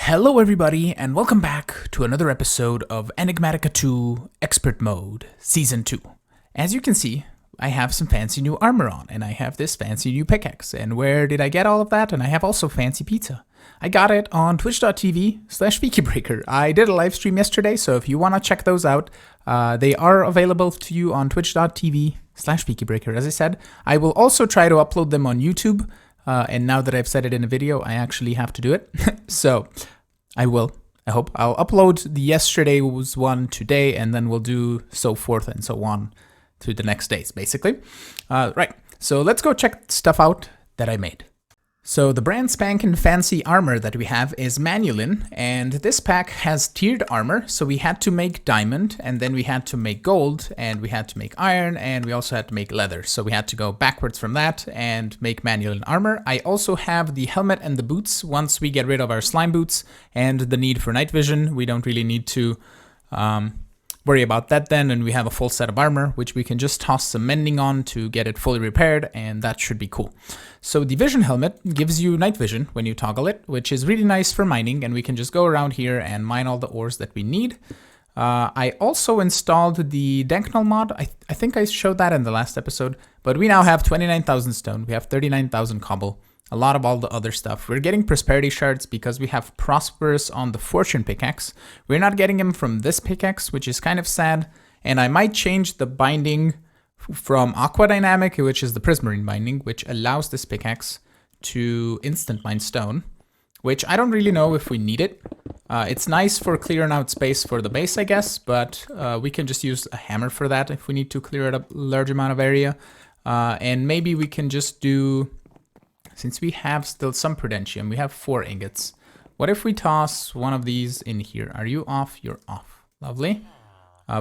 Hello everybody, and welcome back to another episode of Enigmatica 2 Expert Mode, Season 2. As you can see, I have some fancy new armor on, and I have this fancy new pickaxe. And where did I get all of that? And I have also fancy pizza. I got it on twitch.tv/Fikibreaker. I did a live stream yesterday, so if you want to check those out, they are available to you on twitch.tv/Fikibreaker. As I said, I will also try to upload them on YouTube. And now that I've said it in a video, I actually have to do it. So I will. I hope I'll upload the yesterday's one today, and then we'll do so forth and so on through the next days, basically. Right. So let's go check stuff out that I made. So the brand spanking fancy armor that we have is Manulin, and this pack has tiered armor, so we had to make diamond, and then we had to make gold, and we had to make iron, and we also had to make leather. So we had to go backwards from that and make Manulin armor. I also have the helmet and the boots. Once we get rid of our slime boots and the need for night vision, we don't really need to worry about that then, and we have a full set of armor, which we can just toss some mending on to get it fully repaired, and that should be cool. So the vision helmet gives you night vision when you toggle it, which is really nice for mining, and we can just go around here and mine all the ores that we need. I also installed the Declan mod. I think I showed that in the last episode, but we now have 29,000 stone, we have 39,000 cobble, a lot of all the other stuff. We're getting prosperity shards because we have prosperous on the fortune pickaxe. We're not getting them from this pickaxe, which is kind of sad. And I might change the binding from aqua dynamic, which is the prismarine binding, which allows this pickaxe to instant mine stone, which I don't really know if we need it. It's nice for clearing out space for the base, I guess, but we can just use a hammer for that if we need to clear a large amount of area. And maybe we can just do... Since we have still some prudentium, we have 4 ingots. What if we toss one of these in here? Are you off? You're off. Lovely.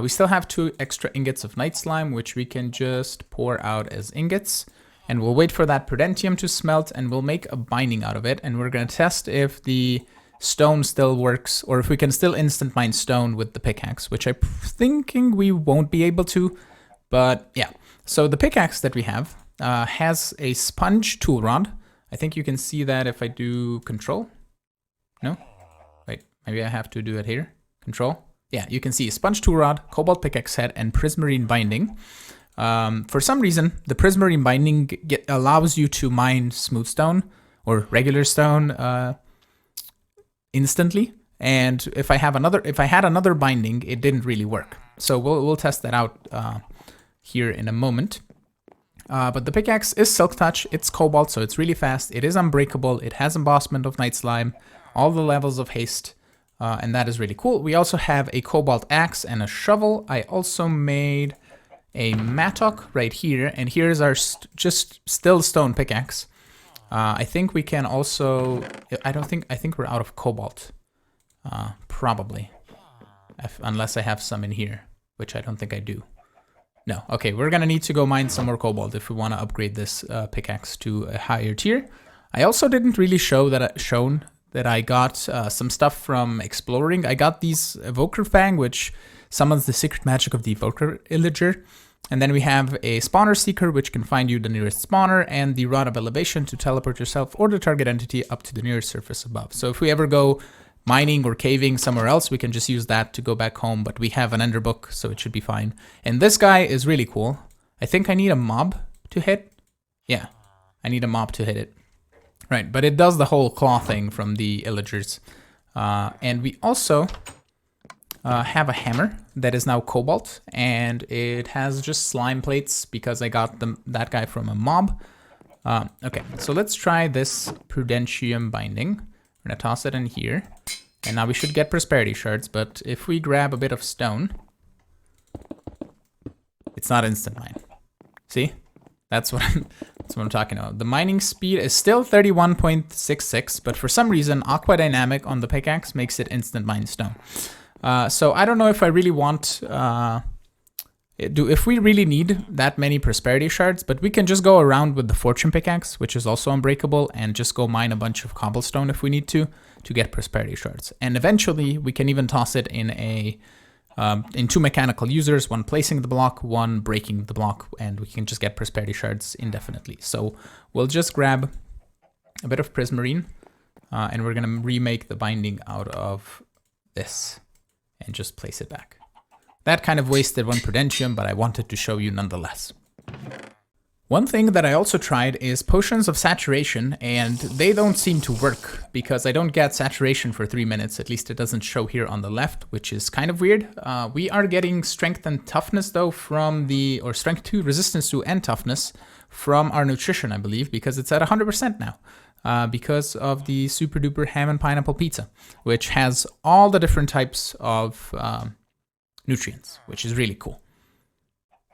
We still have 2 extra ingots of night slime, which we can just pour out as ingots. And we'll wait for that prudentium to smelt, and we'll make a binding out of it. And we're going to test if the stone still works, or if we can still instant mine stone with the pickaxe, which I'm thinking we won't be able to. But yeah, so the pickaxe that we have has a sponge tool rod. I think you can see that if I do control. No? Wait, maybe I have to do it here. Control. Yeah, you can see sponge tool rod, cobalt pickaxe head, and prismarine binding. For some reason, the prismarine binding allows you to mine smooth stone or regular stone instantly. And if I had another binding, it didn't really work. So we'll test that out here in a moment. But the pickaxe is silk touch, it's cobalt, so it's really fast, it is unbreakable, it has embossment of night slime, all the levels of haste, and that is really cool. We also have a cobalt axe and a shovel. I also made a mattock right here, and here's our just still stone pickaxe. I think we can also, I think we're out of cobalt, probably, unless I have some in here, which I don't think I do. No, okay, we're gonna need to go mine some more cobalt if we want to upgrade this pickaxe to a higher tier. I also didn't really shown that I got some stuff from exploring. I got these Evoker Fang, which summons the secret magic of the Evoker Illager. And then we have a Spawner Seeker, which can find you the nearest spawner, and the Rod of Elevation to teleport yourself or the target entity up to the nearest surface above. So if we ever go mining or caving somewhere else, we can just use that to go back home, but we have an ender book, so it should be fine. And this guy is really cool. I think I need a mob to hit. Yeah, I need a mob to hit it. Right, but it does the whole claw thing from the illagers. And we also have a hammer that is now cobalt, and it has just slime plates because I got that guy from a mob. Okay, so let's try this prudentium binding. We're gonna toss it in here, and now we should get prosperity shards, but if we grab a bit of stone, it's not instant mine. See? That's what I'm talking about. The mining speed is still 31.66, but for some reason, aqua dynamic on the pickaxe makes it instant mine stone. So I don't know if I really want, if we really need that many prosperity shards, but we can just go around with the fortune pickaxe, which is also unbreakable, and just go mine a bunch of cobblestone if we need to get prosperity shards. And eventually we can even toss it in 2 mechanical users, one placing the block, one breaking the block, and we can just get prosperity shards indefinitely. So we'll just grab a bit of prismarine, And we're gonna remake the binding out of this and just place it back. That kind of wasted one prudentium, but I wanted to show you nonetheless. One thing that I also tried is potions of saturation, and they don't seem to work because I don't get saturation for 3 minutes. At least it doesn't show here on the left, which is kind of weird. We are getting strength and toughness though from or strength 2, resistance to, and toughness from our nutrition, I believe, because it's at 100% now. Because of the super duper ham and pineapple pizza, which has all the different types of nutrients, which is really cool.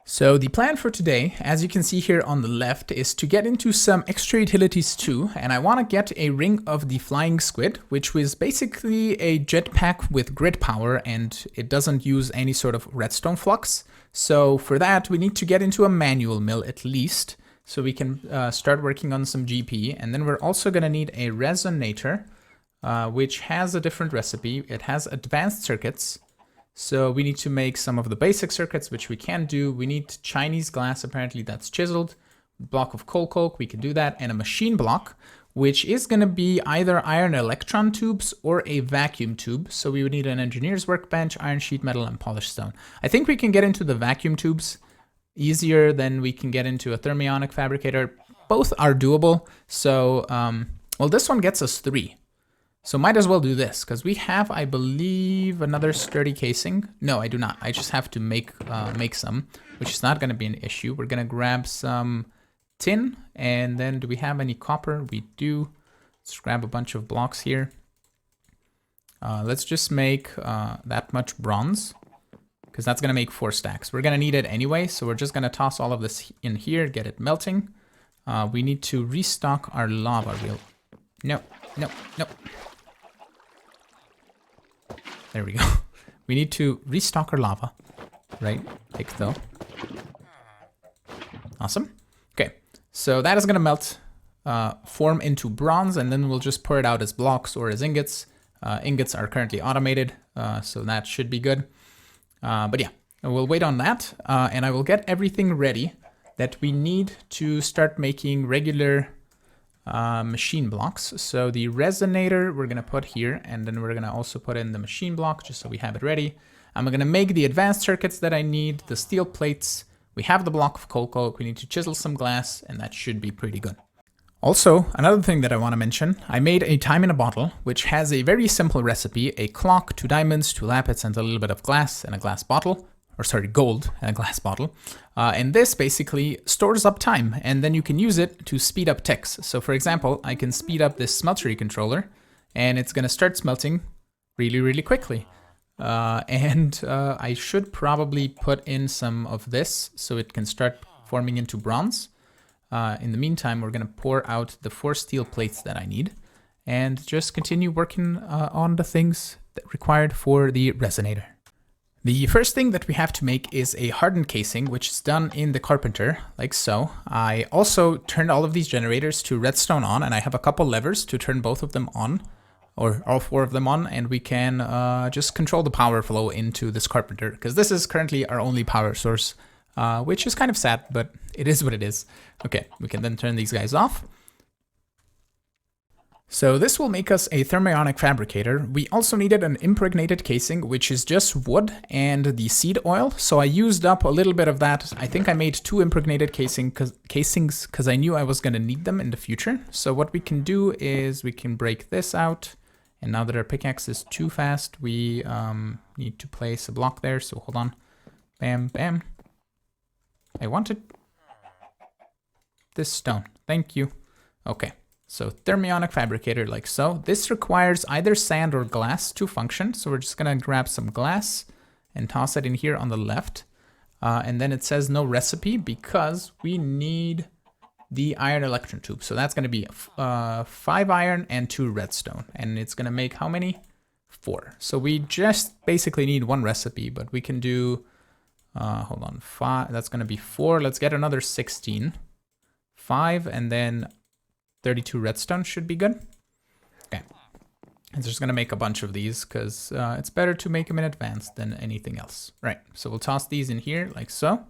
So the plan for today, as you can see here on the left, is to get into some extra utilities too, and I want to get a Ring of the Flying Squid, which was basically a jetpack with grid power, and it doesn't use any sort of redstone flux. So for that, we need to get into a manual mill at least, so we can start working on some GP, and then we're also going to need a Resonator, which has a different recipe. It has advanced circuits. So we need to make some of the basic circuits, which we can do. We need Chinese glass, apparently that's chiseled. Block of coal coke, we can do that. And a machine block, which is going to be either iron electron tubes or a vacuum tube. So we would need an engineer's workbench, iron sheet metal, and polished stone. I think we can get into the vacuum tubes easier than we can get into a thermionic fabricator. Both are doable. So, well, this one gets us 3. So might as well do this, because we have, I believe, another sturdy casing. No, I do not. I just have to make some, which is not going to be an issue. We're going to grab some tin, and then do we have any copper? We do. Let's grab a bunch of blocks here. Let's just make that much bronze, because that's going to make 4 stacks. We're going to need it anyway, so we're just going to toss all of this in here, get it melting. We need to restock our lava reel. No. There we go. We need to restock our lava. Right, pick though. Awesome. Okay, so that is gonna melt, form into bronze, and then we'll just pour it out as blocks or as ingots. Ingots are currently automated, so that should be good. But yeah, we'll wait on that, and I will get everything ready that we need to start making regular machine blocks. So the resonator we're gonna put here, and then we're gonna also put in the machine block just so we have it ready. I'm gonna make the advanced circuits that I need, the steel plates. We have the block of coal coke. We need to chisel some glass, and that should be pretty good. Also, another thing that I want to mention, I made a time in a bottle, which has a very simple recipe: a clock, 2 diamonds, 2 lapis, and a little bit of glass in a glass bottle. Or sorry, gold in a glass bottle. And this basically stores up time, and then you can use it to speed up ticks. So for example, I can speed up this smeltery controller, and it's gonna start smelting really, really quickly. I should probably put in some of this so it can start forming into bronze. In the meantime, we're gonna pour out the 4 steel plates that I need, and just continue working on the things that required for the resonator. The first thing that we have to make is a hardened casing, which is done in the carpenter, like so. I also turned all of these generators to redstone on, and I have a couple levers to turn both of them on, or all 4 of them on, and we can just control the power flow into this carpenter, because this is currently our only power source, which is kind of sad, but it is what it is. Okay, we can then turn these guys off. So this will make us a thermionic fabricator. We also needed an impregnated casing, which is just wood and the seed oil. So I used up a little bit of that. I think I made 2 impregnated casings because I knew I was going to need them in the future. So what we can do is we can break this out. And now that our pickaxe is too fast, we need to place a block there. So hold on. Bam, bam. I wanted this stone. Thank you. Okay. So thermionic fabricator like so. This requires either sand or glass to function. So we're just gonna grab some glass and toss it in here on the left. And then it says no recipe because we need the iron electron tube. So that's gonna be 5 iron and 2 redstone. And it's gonna make how many? 4. So we just basically need 1 recipe, but we can do, hold on, 5, that's gonna be 4. Let's get another 16. 5 and then 32 redstone should be good. Okay. I'm just gonna make a bunch of these because it's better to make them in advance than anything else. Right, so we'll toss these in here like so.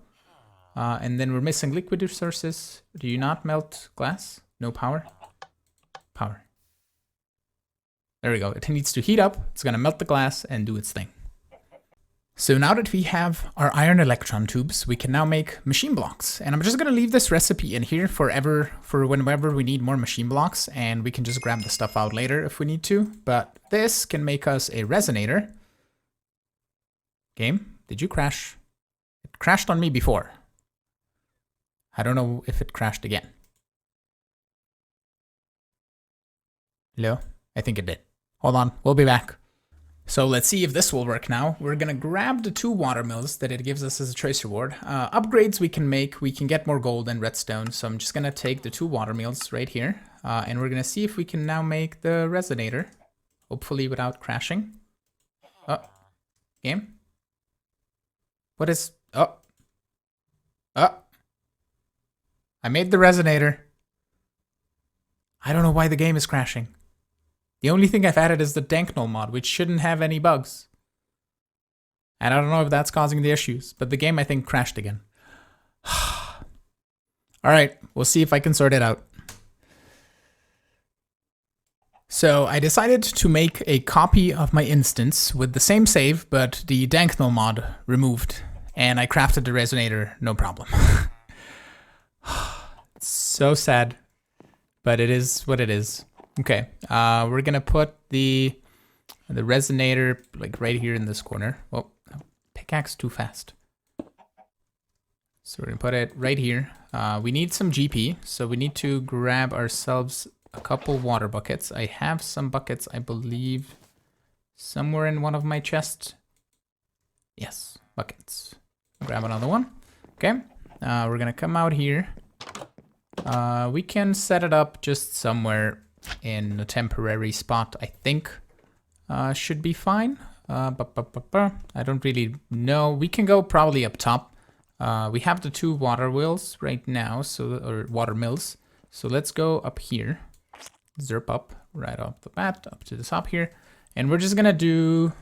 And then we're missing liquid resources. Do you not melt glass? No power? Power. There we go. It needs to heat up. It's going to melt the glass and do its thing. So now that we have our iron electron tubes, we can now make machine blocks. And I'm just going to leave this recipe in here forever for whenever we need more machine blocks. And we can just grab the stuff out later if we need to. But this can make us a resonator. Game, did you crash? It crashed on me before. I don't know if it crashed again. Hello? I think it did. Hold on, we'll be back. So let's see if this will work now. We're gonna grab the 2 water mills that it gives us as a choice reward. Upgrades we can make, we can get more gold and redstone. So I'm just gonna take the 2 water mills right here. And we're gonna see if we can now make the resonator. Hopefully without crashing. Oh, game? What is, oh. I made the resonator. I don't know why the game is crashing. The only thing I've added is the Danknull mod, which shouldn't have any bugs. And I don't know if that's causing the issues, but the game I think crashed again. Alright, we'll see if I can sort it out. So I decided to make a copy of my instance with the same save, but the Danknull mod removed. And I crafted the resonator, no problem. It's so sad, but it is what it is. Okay, we're gonna put the resonator like right here in this corner. Oh, pickaxe too fast. So we're gonna put it right here. We need some GP, so we need to grab ourselves a couple water buckets. I have some buckets, I believe, somewhere in one of my chests. Yes, buckets. Grab another one. Okay, we're gonna come out here. We can set it up just somewhere in a temporary spot, I think. Should be fine. I don't really know. We can go probably up top. We have the 2 water wheels right now, or water mills. So let's go up here. Zerp up right off the bat, up to the top here. And we're just gonna do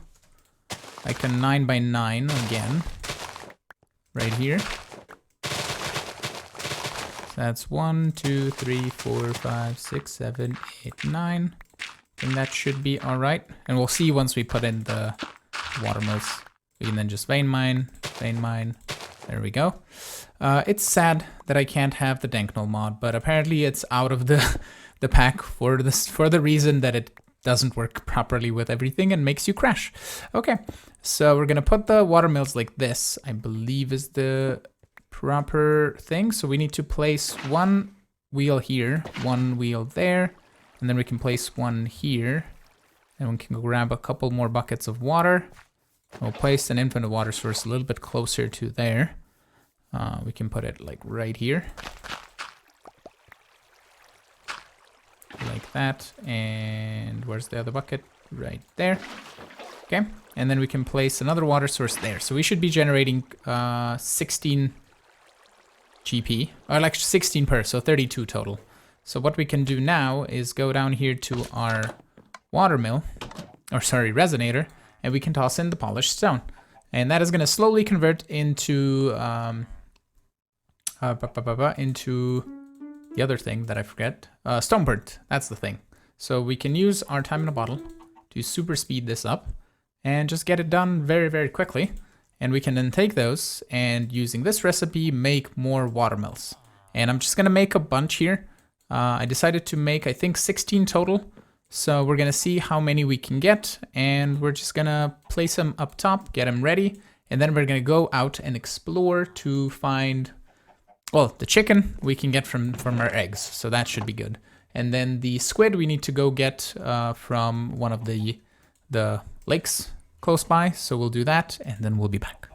like a 9x9 again. Right here. That's 1, 2, 3, 4, 5, 6, 7, 8, 9. I think that should be all right. And we'll see once we put in the water mills. We can then just vein mine. There we go. It's sad that I can't have the Danknull mod, but apparently it's out of the pack for the reason that it doesn't work properly with everything and makes you crash. Okay, so we're gonna put the water mills like this, I believe is the proper thing. So we need to place 1 wheel here, 1 wheel there, and then we can place 1 here. And we can go grab a couple more buckets of water. We'll place an infinite water source a little bit closer to there. We can put it like right here. Like that. And where's the other bucket? Right there. Okay. And then we can place another water source there. So we should be generating 16 GP, or like 16 per, so 32 total. So what we can do now is go down here to our water mill, or sorry, resonator, and we can toss in the polished stone. And that is going to slowly convert into into the other thing that I forget, stone burnt. That's the thing. So we can use our time in a bottle to super speed this up and just get it done very, very quickly. And we can then take those and using this recipe, make more water mills. And I'm just gonna make a bunch here. I decided to make, I think 16 total. So we're gonna see how many we can get and we're just gonna place them up top, get them ready. And then we're gonna go out and explore to find, well, the chicken we can get from our eggs. So that should be good. And then the squid we need to go get from one of the lakes close by, so we'll do that and then we'll be back.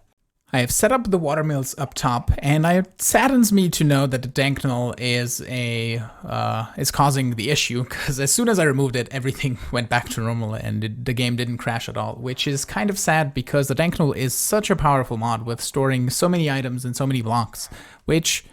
I have set up the water mills up top, and it saddens me to know that the Danknull is causing the issue, because as soon as I removed it, everything went back to normal and the game didn't crash at all, which is kind of sad because the Danknull is such a powerful mod with storing so many items and so many blocks, which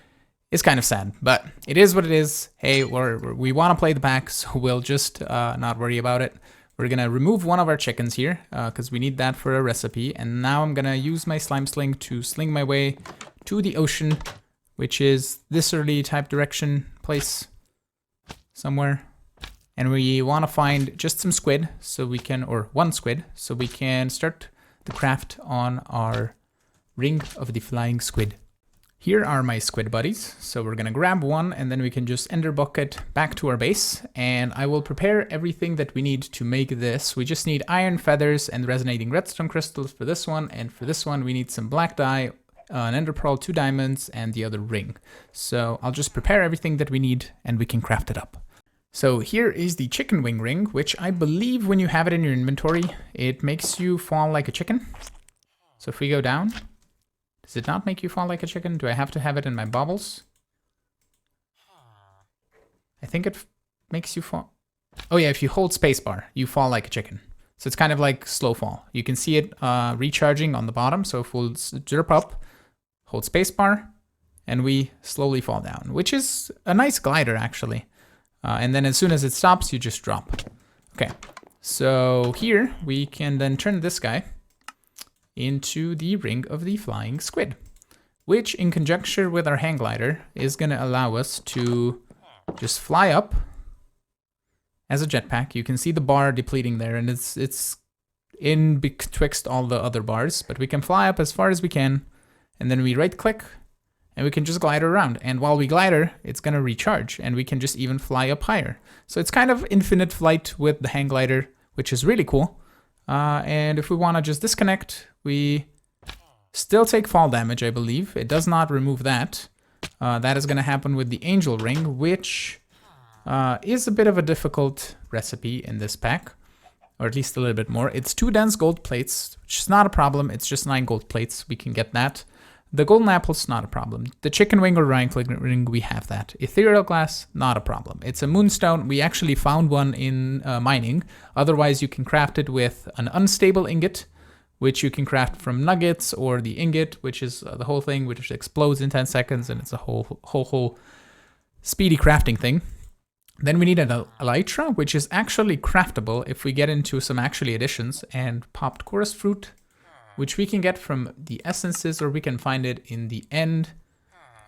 is kind of sad, but it is what it is. Hey, we want to play the pack, so we'll just not worry about it. We're gonna remove one of our chickens here because we need that for a recipe. And now I'm gonna use my slime sling to sling my way to the ocean, which is this early type direction place somewhere. And we want to find just some squid so we can, or one squid, so we can start the craft on our ring of the flying squid. Here are my squid buddies. So we're gonna grab one and then we can just ender bucket back to our base, and I will prepare everything that we need to make this. We just need iron feathers and resonating redstone crystals for this one, and for this one we need some black dye, an ender pearl, 2 diamonds, and the other ring. So I'll just prepare everything that we need and we can craft it up. So here is the chicken wing ring, which I believe when you have it in your inventory, it makes you fall like a chicken. So if we go down, does it not make you fall like a chicken? Do I have to have it in my baubles? I think it makes you fall. Oh yeah, if you hold spacebar, you fall like a chicken. So it's kind of like slow fall. You can see it recharging on the bottom. So if we'll zerp up, hold spacebar, and we slowly fall down, which is a nice glider actually. And then as soon as it stops, you just drop. Okay, so here we can then turn this guy into the ring of the flying squid, which in conjunction with our hang glider is going to allow us to just fly up as a jetpack. You can see the bar depleting there, and it's in betwixt all the other bars, but we can fly up as far as we can, and then we right click and we can just glide around. And while we glider, it's going to recharge and we can just even fly up higher. So it's kind of infinite flight with the hang glider, which is really cool. And if we want to just disconnect, we still take fall damage, I believe. It does not remove that. That is going to happen with the angel ring, which is a bit of a difficult recipe in this pack, or at least a little bit more. It's 2 dense gold plates, which is not a problem. It's just 9 gold plates. We can get that. The golden apple's not a problem. The chicken wing or rhine ring, we have that. Ethereal glass, not a problem. It's a moonstone. We actually found one in mining. Otherwise, you can craft it with an unstable ingot, which you can craft from nuggets, or the ingot, which is the whole thing, which explodes in 10 seconds, and it's a whole speedy crafting thing. Then we need an elytra, which is actually craftable if we get into some actually additions, and popped chorus fruit, which we can get from the essences, or we can find it in the end.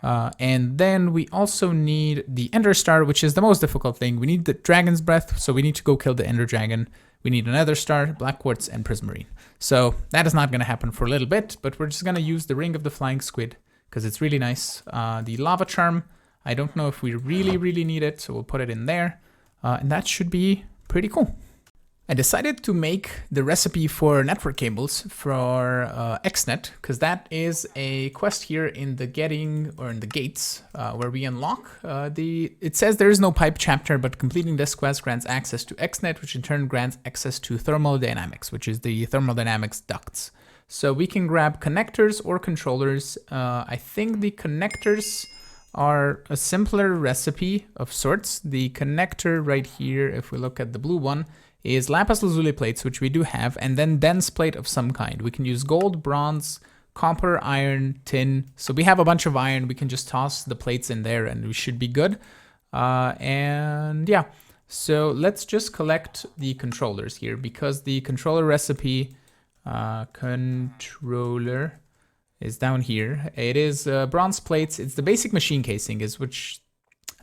And then we also need the ender star, which is the most difficult thing. We need the dragon's breath, so we need to go kill the ender dragon. We need another star, black quartz, and prismarine. So that is not going to happen for a little bit, but we're just going to use the ring of the flying squid because it's really nice. The lava charm, I don't know if we really need it, so we'll put it in there. And that should be pretty cool. I decided to make the recipe for network cables for XNet, because that is a quest here in the gates where we unlock it says there is no pipe chapter, but completing this quest grants access to XNet, which in turn grants access to thermodynamics, which is the thermodynamics ducts. So we can grab connectors or controllers. I think the connectors are a simpler recipe of sorts. The connector right here, if we look at the blue one, is lapis lazuli plates, which we do have, and then dense plate of some kind. We can use gold, bronze, copper, iron, tin. So we have a bunch of iron. We can just toss the plates in there and we should be good. And yeah, so let's just collect the controllers here, because the controller recipe controller is down here. It is bronze plates. It's the basic machine casing, which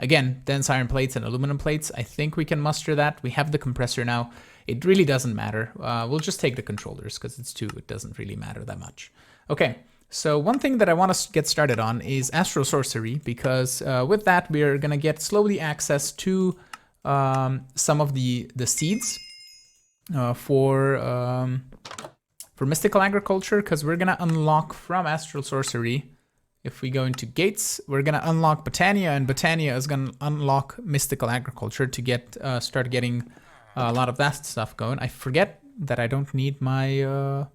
again, dense iron plates and aluminum plates. I think we can muster that. We have the compressor now. It really doesn't matter. We'll just take the controllers because it's 2. It doesn't really matter that much. Okay, so one thing that I want to get started on is astral sorcery, because with that we're going to get slowly access to some of the seeds for mystical agriculture, because we're going to unlock from astral sorcery. If we go into gates, we're going to unlock Botania, and Botania is going to unlock mystical agriculture to get start getting a lot of that stuff going. I forget that I don't need my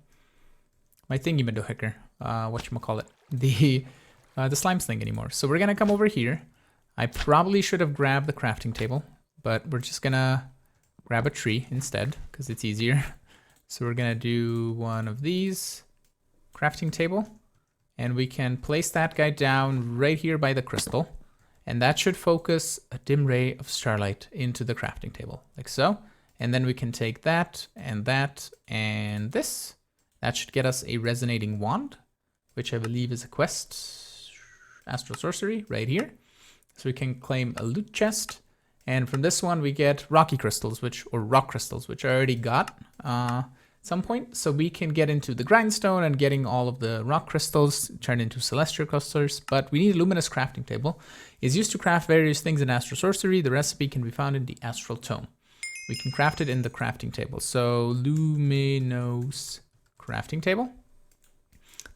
my thingy-madohicker, whatchamacallit, the slimes thing anymore. So we're going to come over here. I probably should have grabbed the crafting table, but we're just going to grab a tree instead because it's easier. So we're going to do one of these, crafting table. And we can place that guy down right here by the crystal. And that should focus a dim ray of starlight into the crafting table, like so. And then we can take that and this. That should get us a resonating wand, which I believe is a quest. Astral sorcery right here. So we can claim a loot chest. And from this one, we get rocky crystals, or rock crystals, which I already got some point. So we can get into the grindstone and getting all of the rock crystals turned into celestial clusters. But we need a luminous crafting table. It's used to craft various things in astral sorcery. The recipe can be found in the astral tome. We can craft it in the crafting table. So luminous crafting table.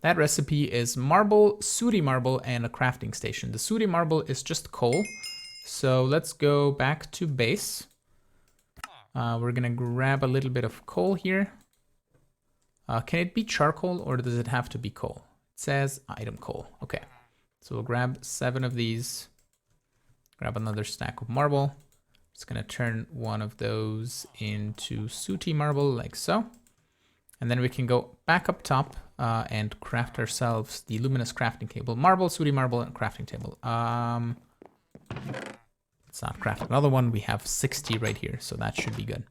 That recipe is marble, sooty marble, and a crafting station. The sooty marble is just coal. So let's go back to base. We're gonna grab a little bit of coal here. Can it be charcoal or does it have to be coal? It says item coal. Okay, so we'll grab 7 of these. Grab another stack of marble. Just gonna turn one of those into sooty marble like so. And then we can go back up top and craft ourselves the luminous crafting table. Marble, sooty marble, and crafting table. Let's not craft another one. We have 60 right here, so that should be good.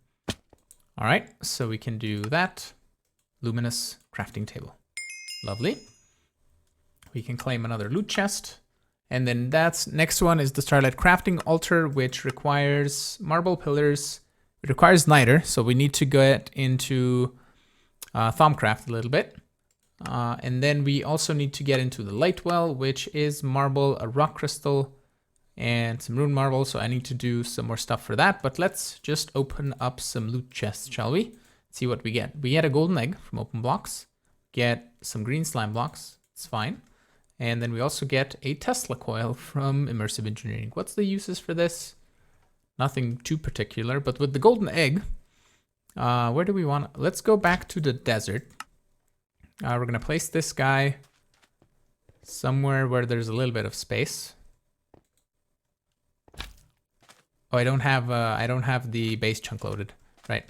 All right, so we can do that. Luminous crafting table. Lovely. We can claim another loot chest. And then next one is the Starlight Crafting Altar, which requires marble pillars. It requires niter, so we need to get into Thaumcraft a little bit. And then we also need to get into the Light Well, which is marble, a rock crystal, and some rune marble. So I need to do some more stuff for that. But let's just open up some loot chests, shall we? See what we get. We get a golden egg from open blocks. Get some green slime blocks. It's fine. And then we also get a Tesla coil from immersive engineering. What's the uses for this? Nothing too particular, but with the golden egg, where do we want? Let's go back to the desert. We're gonna place this guy somewhere where there's a little bit of space. Oh, I don't have the base chunk loaded, right?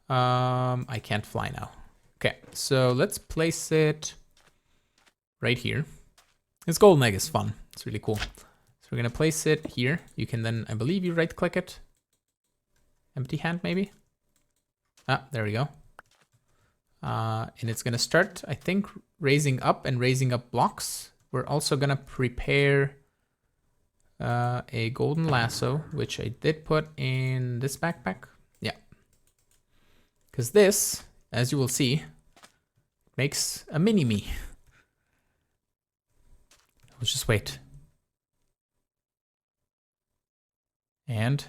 I can't fly now. Okay, so let's place it right here. This golden egg is fun. It's really cool. So we're gonna place it here. You can then, I believe you right click it. Empty hand maybe? Ah, there we go. And it's gonna start, I think, raising up blocks. We're also gonna prepare a golden lasso, which I did put in this backpack. Yeah. Because this, as you will see, makes a mini-me. Let's just wait. And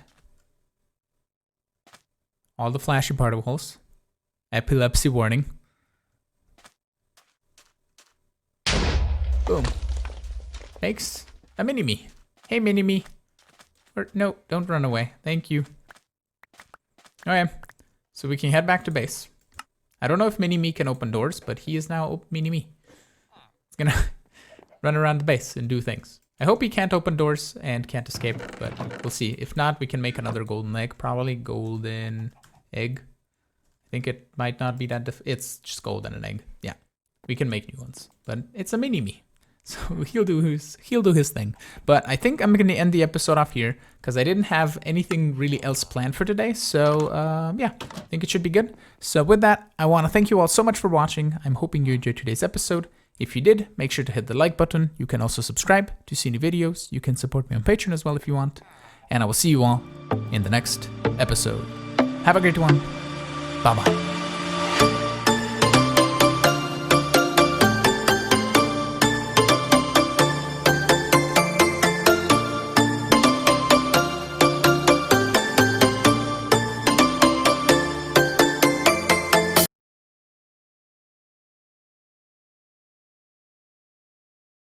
all the flashy particles. Epilepsy warning. Boom. Makes a mini-me. Hey, mini-me. Or no, don't run away. Thank you. Okay, so we can head back to base. I don't know if mini-me can open doors, but he is now mini-me. It's gonna run around the base and do things. I hope he can't open doors and can't escape, but we'll see. If not, we can make another golden egg, probably. Golden egg. I think it might not be that it's just gold and an egg. Yeah, we can make new ones, but it's a mini-me. So he'll do his thing. But I think I'm going to end the episode off here because I didn't have anything really else planned for today. So yeah, I think it should be good. So with that, I want to thank you all so much for watching. I'm hoping you enjoyed today's episode. If you did, make sure to hit the like button. You can also subscribe to see new videos. You can support me on Patreon as well if you want. And I will see you all in the next episode. Have a great one. Bye-bye.